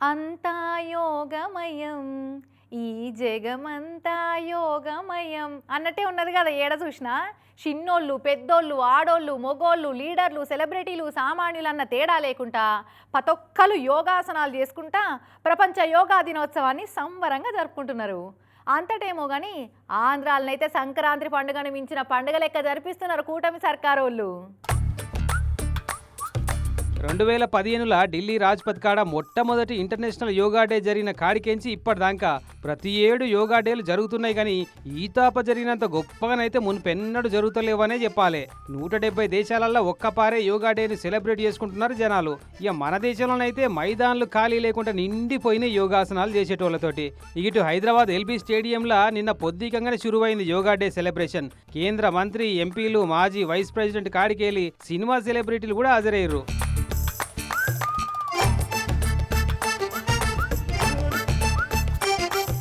అంతా యోగమయం ఈ జగమంతా యోగమయం అన్నట్టే ఉన్నది కదా ఏడ చూసినా. చిన్నోళ్ళు పెద్దోళ్ళు ఆడోళ్ళు మొగోళ్ళు లీడర్లు సెలబ్రిటీలు సామాన్యులు అన్న తేడా లేకుండా ప్రతొక్కరు యోగాసనాలు చేసుకుంటా ప్రపంచ యోగా దినోత్సవాన్ని సంబరంగా జరుపుకుంటున్నారు. అంతటేమో కానీ ఆంధ్రాలనైతే సంక్రాంతి పండుగను మించిన పండుగ లెక్క జరిపిస్తున్నారు కూటమి సర్కారోళ్ళు. 2015ల ఢిల్లీ రాజ్పథ్ కాడ మొట్టమొదటి ఇంటర్నేషనల్ యోగా డే జరిగిన కాడికెంచి ఇప్పటిదాకా ప్రతి ఏడు యోగా డేలు జరుగుతున్నాయి. కానీ ఈ తాప జరిగినంత గొప్పగానైతే మునుపెన్నడు జరుగుతలేవనే చెప్పాలి. 170 దేశాలలో ఒక్కపారే యోగా డేని సెలబ్రేట్ చేసుకుంటున్నారు జనాలు. ఇక మన దేశంలోనైతే మైదాన్లు ఖాళీ లేకుండా నిండిపోయిన యోగాసనాలు చేసేటోళ్లతోటి. ఇటు హైదరాబాద్ ఎల్బీ స్టేడియంలో నిన్న పొద్దుకంగానే శురువైంది యోగా డే సెలబ్రేషన్. కేంద్ర మంత్రి ఎంపీలు మాజీ వైస్ ప్రెసిడెంట్ కాడికేలి సినిమా సెలబ్రిటీలు కూడా హాజరయ్యారు.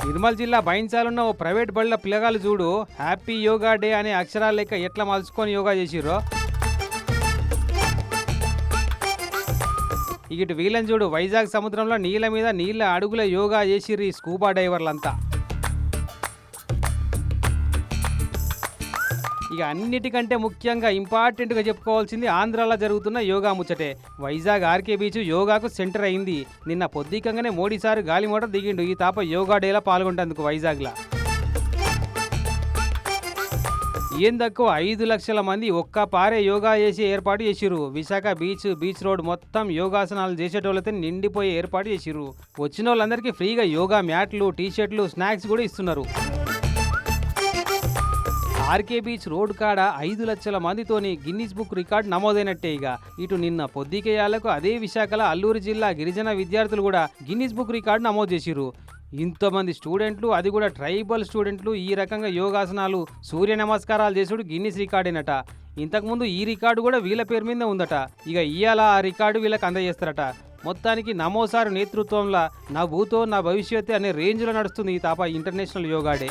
నిర్మల్ జిల్లా బైన్సాలున్న ఓ ప్రైవేట్ బళ్ళ పిల్లగాలు చూడు హ్యాపీ యోగా డే అనే అక్షరాల లెక్క ఎట్లా మలుచుకొని యోగా చేసిర్రో. ఇటు వీళ్ళని చూడు వైజాగ్ సముద్రంలో నీళ్ళ మీద నీళ్ళ అడుగుల యోగా చేసిర్రు ఈ స్కూబా డైవర్లంతా. ఇక అన్నిటికంటే ముఖ్యంగా ఇంపార్టెంట్గా చెప్పుకోవాల్సింది ఆంధ్రాలో జరుగుతున్న యోగా ముచ్చటే. వైజాగ్ ఆర్కే బీచ్ యోగాకు సెంటర్ అయింది. నిన్న పొద్దుకంగానే మోడీ సార్ గాలి మోటార్ దిగిండు ఈ తాప యోగా డేలా పాల్గొంటేందుకు వైజాగ్లో. ఏం తక్కువ 5 లక్షల మంది ఒక్క పారే యోగా చేసి ఏర్పాటు చేసిర్రు. విశాఖ బీచ్ రోడ్ మొత్తం యోగాసనాలు చేసేటోళ్ళతో నిండిపోయి ఏర్పాటు చేసిర్రు. వచ్చిన వాళ్ళందరికీ ఫ్రీగా యోగా మ్యాట్లు టీషర్ట్లు స్నాక్స్ కూడా ఇస్తున్నారు. ఆర్కే బీచ్ రోడ్ కాడ 5 లక్షల మందితోని గిన్నిస్ బుక్ రికార్డ్ నమోదైనట్టే. ఇటు నిన్న పొద్దుకేయాలకు అదే విశాఖలో అల్లూరు జిల్లా గిరిజన విద్యార్థులు కూడా గిన్నిస్ బుక్ రికార్డు నమోదు చేసిర్రు. ఇంతమంది స్టూడెంట్లు, అది కూడా ట్రైబల్ స్టూడెంట్లు ఈ రకంగా యోగాసనాలు సూర్య నమస్కారాలు చేసుడు గిన్నిస్ రికార్డేనట. ఇంతకుముందు ఈ రికార్డు కూడా వీళ్ళ పేరు మీద ఉందట. ఇక ఇవాళ ఆ రికార్డు వీళ్ళకి అందజేస్తారట. మొత్తానికి నమోసారు నేతృత్వంలో నా భూతో నా భవిష్యత్తు అనే రేంజ్లో నడుస్తుంది ఈ తాప ఇంటర్నేషనల్ యోగా డే.